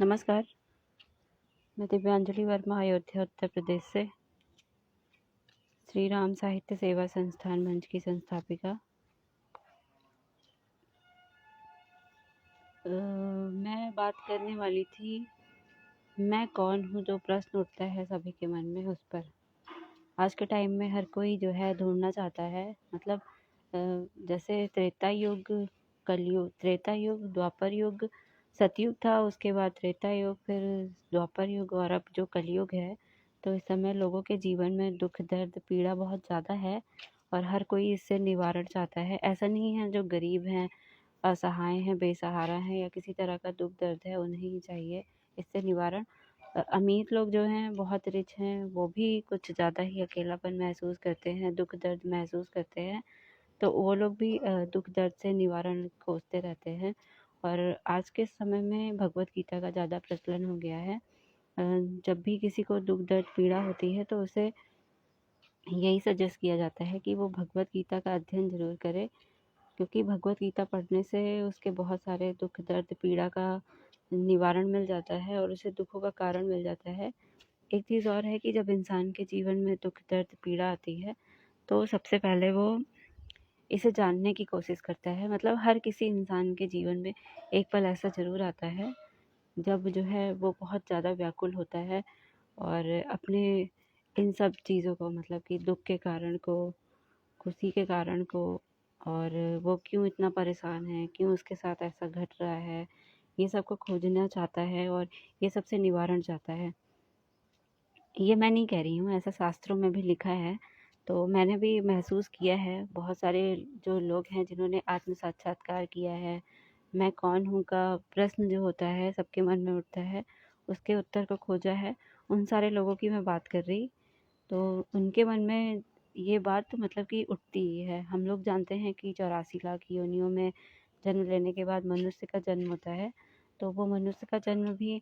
नमस्कार, मैं दिव्यांजलि वर्मा अयोध्या उत्तर प्रदेश से श्री राम साहित्य सेवा संस्थान मंच की संस्थापिका। मैं बात करने वाली थी मैं कौन हूँ, जो प्रश्न उठता है सभी के मन में उस पर। आज के टाइम में हर कोई जो है ढूंढना चाहता है, मतलब जैसे त्रेता युग, कलयुग, त्रेता युग, द्वापर युग, सतयुग था, उसके बाद त्रेता युग, फिर द्वापर युग और अब जो कलयुग है। तो इस समय लोगों के जीवन में दुख दर्द पीड़ा बहुत ज़्यादा है और हर कोई इससे निवारण चाहता है। ऐसा नहीं है जो गरीब हैं, असहाय हैं, बेसहारा हैं या किसी तरह का दुख दर्द है उन्हें ही चाहिए इससे निवारण। अमीर लोग जो हैं, बहुत रिच हैं, वो भी कुछ ज़्यादा ही अकेलापन महसूस करते हैं, दुख दर्द महसूस करते हैं, तो वो लोग भी दुख दर्द से निवारण खोजते रहते हैं। और आज के समय में भगवत गीता का ज़्यादा प्रचलन हो गया है। जब भी किसी को दुख दर्द पीड़ा होती है तो उसे यही सजेस्ट किया जाता है कि वो भगवत गीता का अध्ययन ज़रूर करे, क्योंकि भगवत गीता पढ़ने से उसके बहुत सारे दुख दर्द पीड़ा का निवारण मिल जाता है और उसे दुखों का कारण मिल जाता है। एक चीज़ और है कि जब इंसान के जीवन में दुख दर्द पीड़ा आती है तो सबसे पहले वो इसे जानने की कोशिश करता है। मतलब हर किसी इंसान के जीवन में एक पल ऐसा ज़रूर आता है जब जो है वो बहुत ज़्यादा व्याकुल होता है और अपने इन सब चीज़ों को, मतलब कि दुख के कारण को, खुशी के कारण को, और वो क्यों इतना परेशान है, क्यों उसके साथ ऐसा घट रहा है, ये सब को खोजना चाहता है और ये सबसे निवारण चाहता है। ये मैं नहीं कह रही हूँ, ऐसा शास्त्रों में भी लिखा है। तो मैंने भी महसूस किया है, बहुत सारे जो लोग हैं जिन्होंने आत्म साक्षात्कार किया है, मैं कौन हूँ का प्रश्न जो होता है सबके मन में उठता है, उसके उत्तर को खोजा है, उन सारे लोगों की मैं बात कर रही। तो उनके मन में ये बात तो मतलब कि उठती ही है। हम लोग जानते हैं कि 84 लाख योनियों में जन्म लेने के बाद मनुष्य का जन्म होता है। तो वो मनुष्य का जन्म भी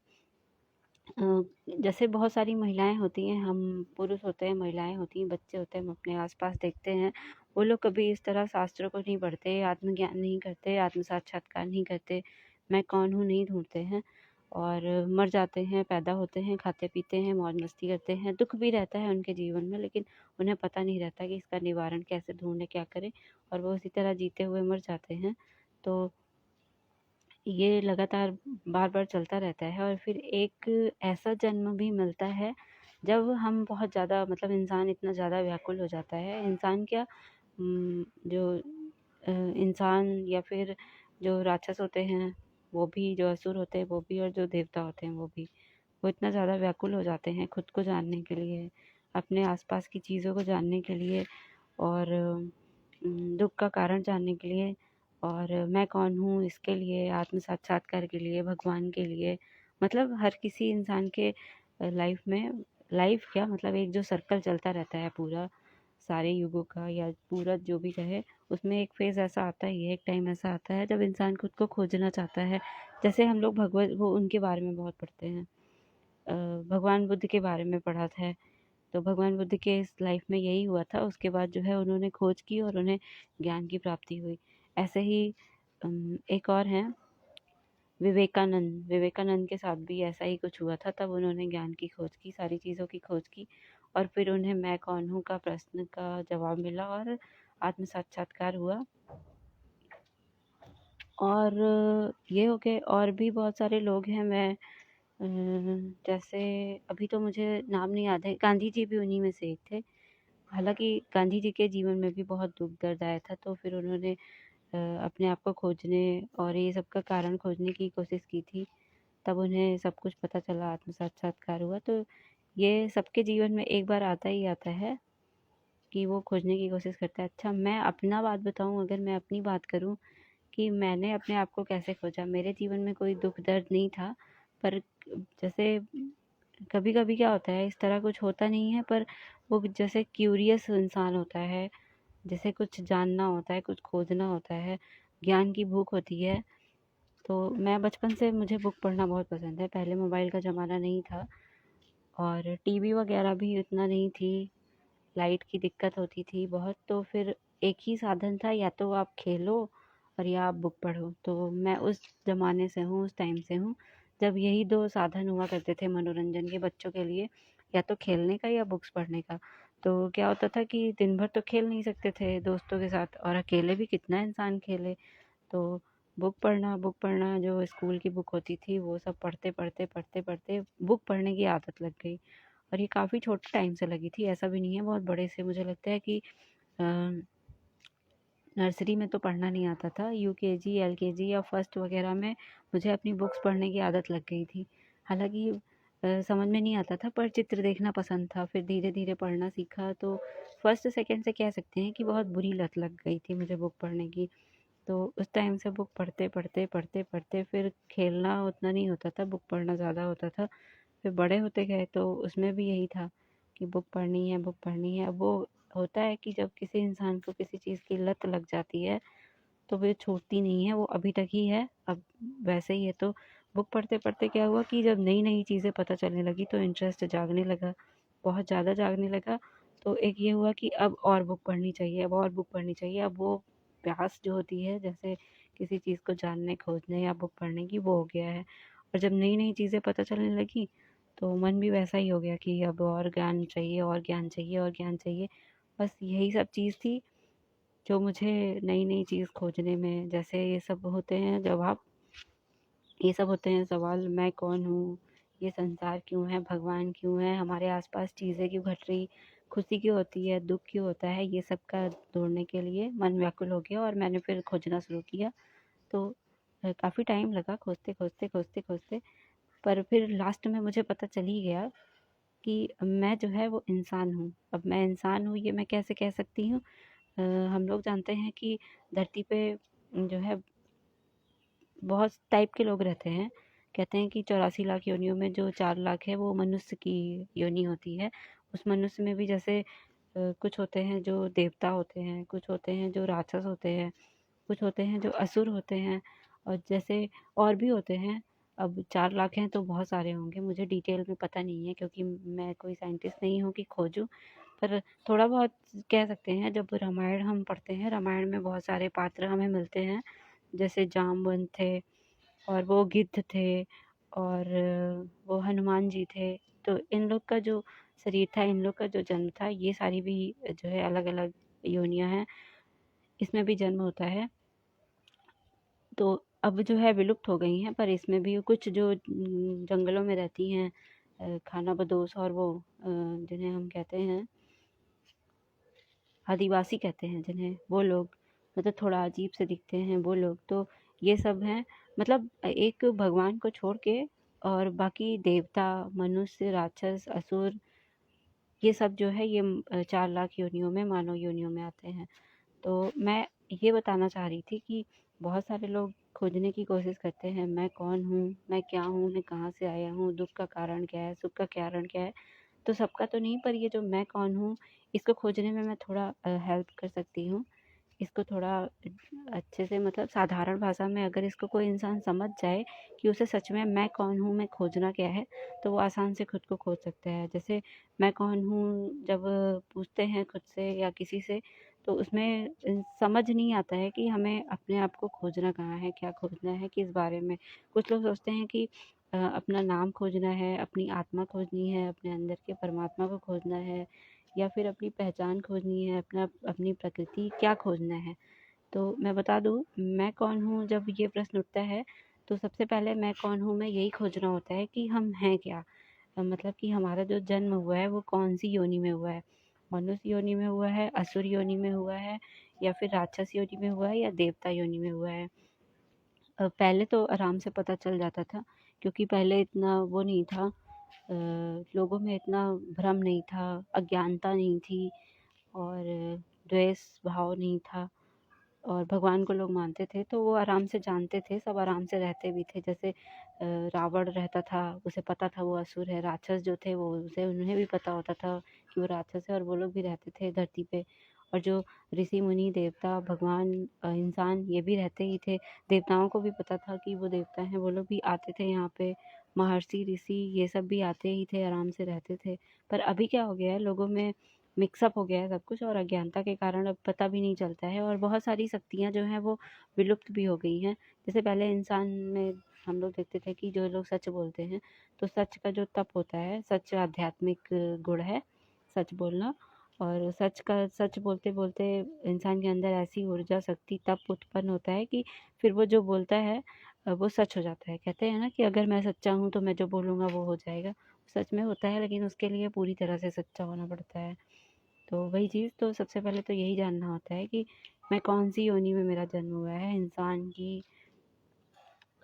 जैसे बहुत सारी महिलाएं होती हैं, हम पुरुष होते हैं, महिलाएं होती हैं, बच्चे होते हैं, हम अपने आसपास देखते हैं, वो लोग कभी इस तरह शास्त्रों को नहीं पढ़ते, आत्मज्ञान नहीं करते, आत्म साक्षात्कार नहीं करते, मैं कौन हूँ नहीं ढूंढते हैं और मर जाते हैं, पैदा होते हैं, खाते पीते हैं, मौज मस्ती करते हैं, दुख भी रहता है उनके जीवन में, लेकिन उन्हें पता नहीं रहता कि इसका निवारण कैसे ढूंढे, क्या करें, और वो उसी तरह जीते हुए मर जाते हैं। तो ये लगातार बार-बार चलता रहता है और फिर एक ऐसा जन्म भी मिलता है जब हम बहुत ज़्यादा, मतलब इंसान इतना ज़्यादा व्याकुल हो जाता है। इंसान क्या, जो इंसान या फिर जो राक्षस होते हैं वो भी, जो असुर होते हैं वो भी, और जो देवता होते हैं वो भी, वो इतना ज़्यादा व्याकुल हो जाते हैं खुद को जानने के लिए, अपने आसपास की चीज़ों को जानने के लिए और दुख का कारण जानने के लिए और मैं कौन हूँ इसके लिए, आत्म साक्षात्कार के लिए, भगवान के लिए। मतलब हर किसी इंसान के लाइफ में, लाइफ क्या, मतलब एक जो सर्कल चलता रहता है पूरा सारे युगों का, या पूरा जो भी कहे, उसमें एक फेज़ ऐसा आता ही है, एक टाइम ऐसा आता है जब इंसान खुद को खोजना चाहता है। जैसे हम लोग भगवत वो उनके बारे में बहुत पढ़ते हैं, भगवान बुद्ध के बारे में पढ़ा था। तो भगवान बुद्ध के इस लाइफ में यही हुआ था, उसके बाद जो है उन्होंने खोज की और उन्हें ज्ञान की प्राप्ति हुई। ऐसे ही एक और हैं विवेकानंद, विवेकानंद के साथ भी ऐसा ही कुछ हुआ था, तब उन्होंने ज्ञान की खोज की, सारी चीज़ों की खोज की और फिर उन्हें मैं कौन हूँ का प्रश्न का जवाब मिला और आत्म साक्षात्कार हुआ। और ये हो गए, और भी बहुत सारे लोग हैं। मैं जैसे अभी तो मुझे नाम नहीं याद है, गांधी जी भी उन्हीं में से एक थे। हालाँकि गांधी जी के जीवन में भी बहुत दुःख दर्द आया था, तो फिर उन्होंने अपने आप को खोजने और ये सब का कारण खोजने की कोशिश की थी। तब उन्हें सब कुछ पता चला, आत्म साक्षात्कार हुआ। तो ये सबके जीवन में एक बार आता ही आता है कि वो खोजने की कोशिश करता है। अच्छा, मैं अपना बात बताऊँ, अगर मैं अपनी बात करूँ कि मैंने अपने आप को कैसे खोजा। मेरे जीवन में कोई दुःख दर्द नहीं था, पर जैसे कभी-कभी क्या होता है, इस तरह कुछ होता नहीं है, पर वो जैसे क्यूरियस इंसान होता है, जैसे कुछ जानना होता है, कुछ खोजना होता है, ज्ञान की भूख होती है। तो मैं बचपन से, मुझे बुक पढ़ना बहुत पसंद है। पहले मोबाइल का ज़माना नहीं था और टीवी वगैरह भी उतना नहीं थी, लाइट की दिक्कत होती थी बहुत, तो फिर एक ही साधन था, या तो आप खेलो और या आप बुक पढ़ो। तो मैं उस ज़माने से हूँ, उस टाइम से हूँ जब यही 2 साधन हुआ करते थे मनोरंजन के बच्चों के लिए, या तो खेलने का या बुक्स पढ़ने का। तो क्या होता था कि दिन भर तो खेल नहीं सकते थे दोस्तों के साथ, और अकेले भी कितना इंसान खेले। तो बुक पढ़ना जो स्कूल की बुक होती थी वो सब पढ़ते बुक पढ़ने की आदत लग गई। और ये काफ़ी छोटे टाइम से लगी थी, ऐसा भी नहीं है बहुत बड़े से। मुझे लगता है कि नर्सरी में तो पढ़ना नहीं आता था, यूकेजी, एलकेजी या फर्स्ट वगैरह में मुझे अपनी बुक्स पढ़ने की आदत लग गई थी। हालाँकि समझ में नहीं आता था, पर चित्र देखना पसंद था, फिर धीरे-धीरे पढ़ना सीखा। तो फर्स्ट सेकंड से कह सकते हैं कि बहुत बुरी लत लग गई थी मुझे बुक पढ़ने की। तो उस टाइम से बुक पढ़ते फिर खेलना उतना नहीं होता था, बुक पढ़ना ज़्यादा होता था। फिर बड़े होते गए तो उसमें भी यही था कि बुक पढ़नी है, बुक पढ़नी है। अब वो होता है कि जब किसी इंसान को किसी चीज़ की लत लग जाती है तो वो छूटती नहीं है, वो अभी तक ही है। अब वैसे ही है। तो बुक पढ़ते-पढ़ते क्या हुआ कि जब नई-नई चीज़ें पता चलने लगी तो इंटरेस्ट जागने लगा, बहुत ज़्यादा जागने लगा। तो एक ये हुआ कि अब और बुक पढ़नी चाहिए, अब और बुक पढ़नी चाहिए। अब वो प्यास जो होती है जैसे किसी चीज़ को जानने, खोजने या बुक पढ़ने की, वो हो गया है। और जब नई-नई चीज़ें पता चलने लगी तो मन भी वैसा ही हो गया कि अब और ज्ञान चाहिए, और ज्ञान चाहिए, और ज्ञान चाहिए। बस यही सब चीज़ थी जो मुझे नई-नई चीज़ खोजने में, जैसे ये सब होते हैं जवाब, ये सब होते हैं सवाल, मैं कौन हूँ, ये संसार क्यों है, भगवान क्यों है, हमारे आसपास चीज़ें क्यों घट रही, खुशी क्यों होती है, दुख क्यों होता है, ये सब का ढूँढने के लिए मन व्याकुल हो गया और मैंने फिर खोजना शुरू किया। तो काफ़ी टाइम लगा खोजते, पर फिर लास्ट में मुझे पता चल ही गया कि मैं जो है वो इंसान हूँ। अब मैं इंसान हूँ ये मैं कैसे कह सकती हूँ? हम लोग जानते हैं कि धरती पे जो है बहुत टाइप के लोग रहते हैं। कहते हैं कि 84 लाख योनियों में जो 4 लाख है वो मनुष्य की योनि होती है। उस मनुष्य में भी जैसे कुछ होते हैं जो देवता होते हैं, कुछ होते हैं जो राक्षस होते हैं, कुछ होते हैं जो असुर होते हैं, और जैसे और भी होते हैं। अब 4 लाख हैं तो बहुत सारे होंगे, मुझे डिटेल में पता नहीं है क्योंकि मैं कोई साइंटिस्ट नहीं हूँ कि खोजूँ। पर थोड़ा बहुत कह सकते हैं, जब रामायण हम पढ़ते हैं, रामायण में बहुत सारे पात्र हमें मिलते हैं। जैसे जामवंत थे, और वो गिद्ध थे, और वो हनुमान जी थे। तो इन लोग का जो शरीर था, इन लोग का जो जन्म था, ये सारी भी जो है अलग-अलग योनियाँ हैं, इसमें भी जन्म होता है। तो अब जो है विलुप्त हो गई हैं, पर इसमें भी कुछ जो जंगलों में रहती हैं, खानाबदोश, और वो जिन्हें हम कहते हैं आदिवासी कहते हैं जिन्हें, वो लोग, मतलब थोड़ा अजीब से दिखते हैं वो लोग। तो ये सब हैं, मतलब एक भगवान को छोड़ के, और बाकी देवता, मनुष्य, राक्षस, असुर, ये सब जो है ये 4 लाख योनियों में, मानव योनियों में आते हैं। तो मैं ये बताना चाह रही थी कि बहुत सारे लोग खोजने की कोशिश करते हैं, मैं कौन हूँ, मैं क्या हूँ, मैं कहाँ से आया हूँ, दुख का कारण क्या है, सुख का कारण क्या है। तो सबका तो नहीं, पर ये जो मैं कौन हूँ, इसको खोजने में मैं थोड़ा हेल्प कर सकती हूँ। इसको थोड़ा अच्छे से, मतलब साधारण भाषा में अगर इसको कोई इंसान समझ जाए कि उसे सच में मैं कौन हूँ, मैं खोजना क्या है, तो वो आसान से खुद को खोज सकता है। जैसे मैं कौन हूँ जब पूछते हैं खुद से या किसी से, तो उसमें समझ नहीं आता है कि हमें अपने आप को खोजना कहाँ है, क्या खोजना है, किस बारे में। कुछ लोग सोचते हैं कि अपना नाम खोजना है, अपनी आत्मा खोजनी है, अपने अंदर के परमात्मा को खोजना है, या फिर अपनी पहचान खोजनी है, अपनी प्रकृति क्या खोजना है। तो मैं बता दूँ, मैं कौन हूँ जब ये प्रश्न उठता है, तो सबसे पहले मैं कौन हूँ में यही खोजना होता है कि हम हैं क्या? मतलब कि हमारा जो जन्म हुआ है वो कौन-सी योनि में हुआ है? मनुष्य योनि में हुआ है, असुर योनि में हुआ है, या फिर राक्षस योनि में हुआ है, या देवता योनि में हुआ है? पहले तो आराम से पता चल जाता था, क्योंकि पहले इतना वो नहीं था, लोगों में इतना भ्रम नहीं था, अज्ञानता नहीं थी, और द्वेष भाव नहीं था, और भगवान को लोग मानते थे, तो वो आराम से जानते थे, सब आराम से रहते भी थे। जैसे रावण रहता था, उसे पता था वो असुर है। राक्षस जो थे वो उसे उन्हें भी पता होता था कि वो राक्षस है, और वो लोग भी रहते थे धरती पे। और जो ऋषि मुनि, देवता, भगवान, इंसान, ये भी रहते ही थे। देवताओं को भी पता था कि वो देवता हैं, वो लोग भी आते थे यहाँ पे। महर्षि, ऋषि, ये सब भी आते ही थे, आराम से रहते थे। पर अभी क्या हो गया है, लोगों में मिक्सअप हो गया है सब कुछ, और अज्ञानता के कारण अब पता भी नहीं चलता है, और बहुत सारी शक्तियाँ जो हैं वो विलुप्त भी हो गई हैं। जैसे पहले इंसान में हम लोग देखते थे कि जो लोग सच बोलते हैं, तो सच का जो तप होता है, सच आध्यात्मिक गुण है, सच बोलना। और सच बोलते बोलते इंसान के अंदर ऐसी ऊर्जा, शक्ति, तप उत्पन्न होता है कि फिर वो जो बोलता है वो सच हो जाता है। कहते हैं ना कि अगर मैं सच्चा हूँ तो मैं जो बोलूँगा वो हो जाएगा। सच में होता है, लेकिन उसके लिए पूरी तरह से सच्चा होना पड़ता है। तो वही चीज़, तो सबसे पहले तो यही जानना होता है कि मैं कौन सी योनि में मेरा जन्म हुआ है, इंसान की,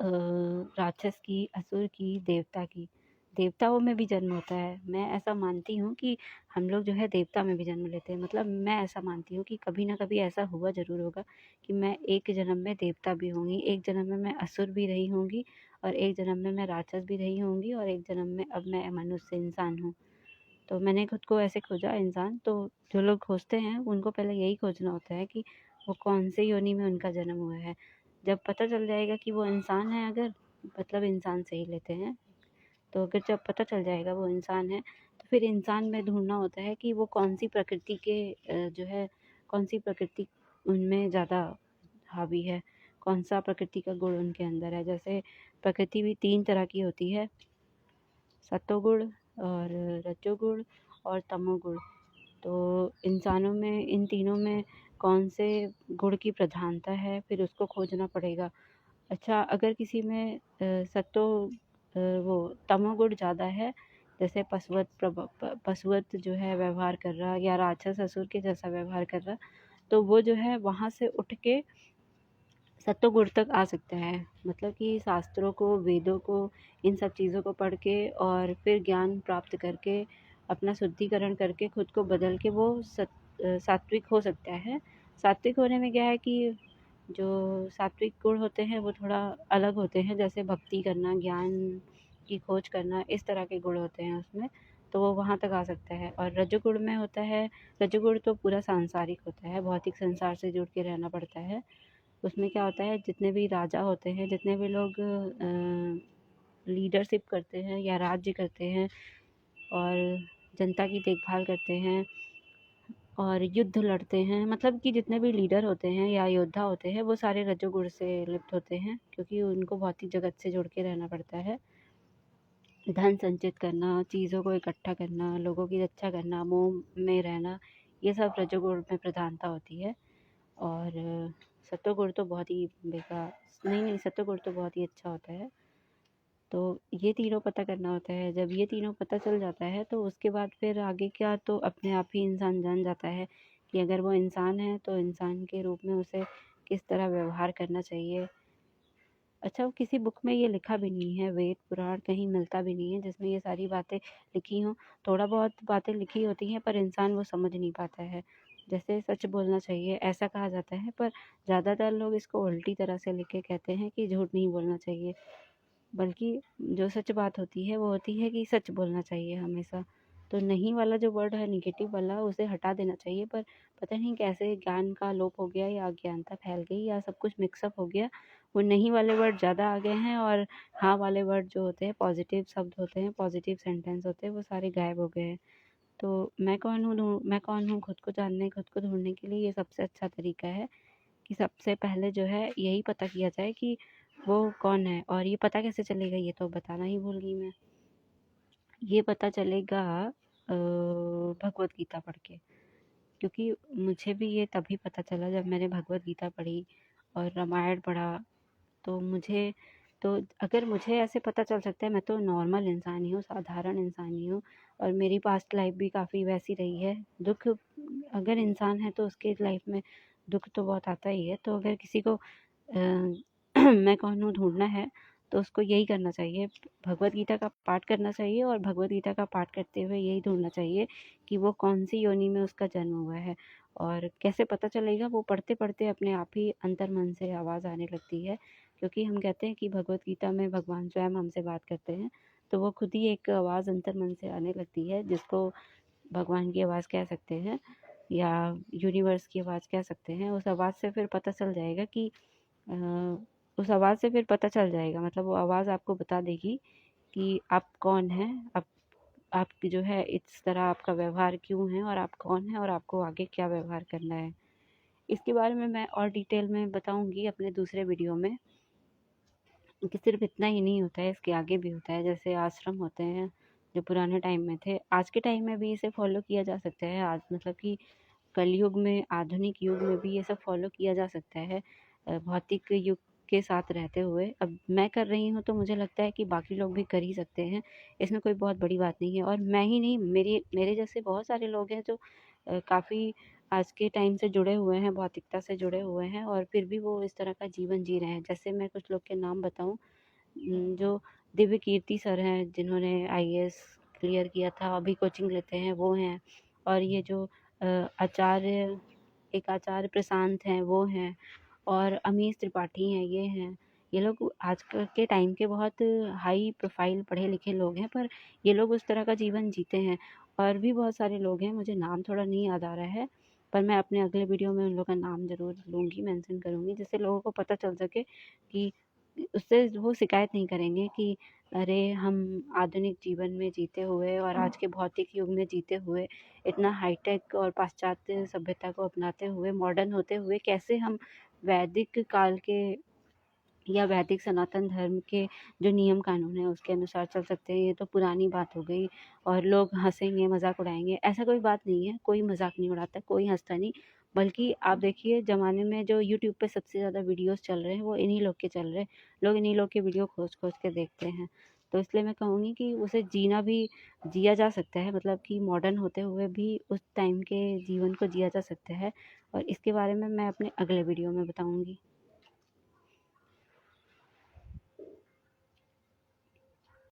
राक्षस की, असुर की, देवता की। देवताओं में भी जन्म होता है। मैं ऐसा मानती हूँ कि हम लोग जो है देवता में भी जन्म लेते हैं। मतलब मैं ऐसा मानती हूँ कि कभी ना कभी ऐसा हुआ ज़रूर होगा कि मैं एक जन्म में देवता भी होंगी, एक जन्म में मैं असुर भी रही होंगी, और एक जन्म में मैं राक्षस भी रही होंगी, और एक जन्म में अब मैं मनुष्य इंसान हूँ। तो मैंने खुद को ऐसे खोजा इंसान। तो जो लोग खोजते हैं उनको पहले यही खोजना होता है कि वो कौन से योनि में उनका जन्म हुआ है। जब पता चल जाएगा कि वो इंसान है, अगर मतलब इंसान से ही लेते हैं, तो अगर जब पता चल जाएगा वो इंसान है, तो फिर इंसान में ढूंढना होता है कि वो कौन सी प्रकृति के जो है, कौन सी प्रकृति उनमें ज़्यादा हावी है, कौन सा प्रकृति का गुण उनके अंदर है। जैसे प्रकृति भी 3 तरह की होती है, सत्वगुण और रजोगुण और तमोगुण। तो इंसानों में इन तीनों में कौन से गुण की प्रधानता है, फिर उसको खोजना पड़ेगा। अच्छा, अगर किसी में वो तमोगुण ज़्यादा है, जैसे पशुवत जो है व्यवहार कर रहा, या राक्षस असुर के जैसा व्यवहार कर रहा, तो वो जो है वहाँ से उठ के सत्वगुण तक आ सकता है। मतलब कि शास्त्रों को, वेदों को, इन सब चीज़ों को पढ़ के और फिर ज्ञान प्राप्त करके, अपना शुद्धिकरण करके, खुद को बदल के वो सात्विक हो सकता है। सात्विक होने में क्या है कि जो सात्विक गुण होते हैं वो थोड़ा अलग होते हैं, जैसे भक्ति करना, ज्ञान की खोज करना, इस तरह के गुण होते हैं उसमें, तो वो वहाँ तक आ सकता है। और रजोगुण में होता है, रजोगुण तो पूरा सांसारिक होता है, भौतिक संसार से जुड़ के रहना पड़ता है। उसमें क्या होता है, जितने भी राजा होते हैं, जितने भी लोग लीडरशिप करते हैं या राज्य करते हैं और जनता की देखभाल करते हैं और युद्ध लड़ते हैं, मतलब कि जितने भी लीडर होते हैं या योद्धा होते हैं, वो सारे रजोगुण से लिप्त होते हैं, क्योंकि उनको भौतिक जगत से जुड़ के रहना पड़ता है। धन संचित करना, चीज़ों को इकट्ठा करना, लोगों की रक्षा करना, मोह में रहना, ये सब रजोगुण में प्रधानता होती है। और सत्वगुण तो बहुत ही बेकार, नहीं, सत्वगुण तो बहुत ही अच्छा होता है। तो ये तीनों पता करना होता है। जब ये तीनों पता चल जाता है तो उसके बाद फिर आगे क्या, तो अपने आप ही इंसान जान जाता है कि अगर वो इंसान है तो इंसान के रूप में उसे किस तरह व्यवहार करना चाहिए। अच्छा, वो किसी बुक में ये लिखा भी नहीं है, वेद पुराण कहीं मिलता भी नहीं है जिसमें ये सारी बातें लिखी हों। थोड़ा बहुत बातें लिखी होती हैं पर इंसान वो समझ नहीं पाता है। जैसे सच बोलना चाहिए ऐसा कहा जाता है, पर ज़्यादातर लोग इसको उल्टी तरह से लिख के कहते हैं कि झूठ नहीं बोलना चाहिए। बल्कि जो सच बात होती है वो होती है कि सच बोलना चाहिए हमेशा। तो नहीं वाला जो वर्ड है, नेगेटिव वाला, उसे हटा देना चाहिए। पर पता नहीं कैसे ज्ञान का लोप हो गया या अज्ञानता फैल गई या सब कुछ मिक्सअप हो गया, वो नहीं वाले वर्ड ज़्यादा आ गए हैं और हाँ वाले वर्ड जो होते हैं, पॉजिटिव शब्द होते हैं, पॉजिटिव सेंटेंस होते हैं, वो सारे गायब हो गए हैं। तो मैं कौन हूँ खुद को जानने, खुद को ढूँढने के लिए ये सबसे अच्छा तरीका है कि सबसे पहले जो है यही पता किया जाए कि वो कौन है। और ये पता कैसे चलेगा, ये तो बताना ही भूल गई मैं। ये पता चलेगा भगवत गीता पढ़ के, क्योंकि मुझे भी ये तभी पता चला जब मैंने भगवत गीता पढ़ी और रामायण पढ़ा। तो मुझे, तो अगर मुझे ऐसे पता चल सकता है, मैं तो नॉर्मल इंसान ही हूँ, साधारण इंसान ही हूँ, और मेरी पास्ट लाइफ भी काफ़ी वैसी रही है। दुख, अगर इंसान है तो उसके लाइफ में दुख तो बहुत आता ही है। तो अगर किसी को मैं कौन हूँ ढूंढना है, तो उसको यही करना चाहिए, भगवत गीता का पाठ करना चाहिए, और भगवत गीता का पाठ करते हुए यही ढूंढना चाहिए कि वो कौन सी योनि में उसका जन्म हुआ है। और कैसे पता चलेगा, वो पढ़ते पढ़ते अपने आप ही अंतर मन से आवाज़ आने लगती है। क्योंकि हम कहते हैं कि भगवत गीता में भगवान स्वयं हमसे बात करते हैं, तो वो खुद ही एक आवाज़ अंतर मन से आने लगती है, जिसको भगवान की आवाज़ कह सकते हैं या यूनिवर्स की आवाज़ कह सकते हैं। उस आवाज़ से फिर पता चल जाएगा कि उस आवाज़ से फिर पता चल जाएगा, मतलब वो आवाज़ आपको बता देगी कि आप कौन हैं, आपकी जो है इस तरह आपका व्यवहार क्यों है, और आप कौन हैं और आपको आगे क्या व्यवहार करना है। इसके बारे में मैं और डिटेल में बताऊंगी अपने दूसरे वीडियो में। कि सिर्फ इतना ही नहीं होता है, इसके आगे भी होता है। जैसे आश्रम होते हैं जो पुराने टाइम में थे, आज के टाइम में भी इसे फॉलो किया जा सकता है। आज मतलब कि कलयुग में, आधुनिक युग में भी ये सब फॉलो किया जा सकता है, भौतिक युग के साथ रहते हुए। अब मैं कर रही हूँ तो मुझे लगता है कि बाकी लोग भी कर ही सकते हैं, इसमें कोई बहुत बड़ी बात नहीं है। और मैं ही नहीं, मेरे जैसे बहुत सारे लोग हैं जो काफ़ी आज के टाइम से जुड़े हुए हैं, भौतिकता से जुड़े हुए हैं, और फिर भी वो इस तरह का जीवन जी रहे हैं। जैसे मैं कुछ लोग के नाम बताऊँ, जो दिव्य कीर्ति सर हैं, जिन्होंने आईएएस क्लियर किया था, अभी कोचिंग लेते हैं, वो हैं। और ये जो आचार्य, एक आचार्य प्रशांत हैं, वो हैं। और अमीश त्रिपाठी हैं, ये हैं। ये लोग आजकल के टाइम के बहुत हाई प्रोफाइल पढ़े लिखे लोग हैं, पर ये लोग उस तरह का जीवन जीते हैं। और भी बहुत सारे लोग हैं, मुझे नाम थोड़ा नहीं याद आ रहा है, पर मैं अपने अगले वीडियो में उन लोगों का नाम ज़रूर लूँगी, मेंशन करूँगी, जिससे लोगों को पता चल सके कि उससे वो शिकायत नहीं करेंगे कि अरे, हम आधुनिक जीवन में जीते हुए और आज के भौतिक युग में जीते हुए, इतना हाईटेक और पाश्चात्य सभ्यता को अपनाते हुए, मॉडर्न होते हुए, कैसे हम वैदिक काल के या वैदिक सनातन धर्म के जो नियम कानून है उसके अनुसार चल सकते हैं। ये तो पुरानी बात हो गई, और लोग हंसेंगे, मजाक उड़ाएंगे। ऐसा कोई बात नहीं है, कोई मजाक नहीं उड़ाता, कोई हंसता नहीं। बल्कि आप देखिए, ज़माने में जो यूट्यूब पे सबसे ज़्यादा वीडियोस चल रहे हैं वो इन्हीं लोग के चल रहे हैं। लोग इन्हीं लोग के वीडियो खोज खोज के देखते हैं। तो इसलिए मैं कहूँगी कि उसे जीना भी जिया जा सकता है, मतलब कि मॉडर्न होते हुए भी उस टाइम के जीवन को जिया जा सकता है। और इसके बारे में मैं अपने अगले वीडियो में बताऊँगी।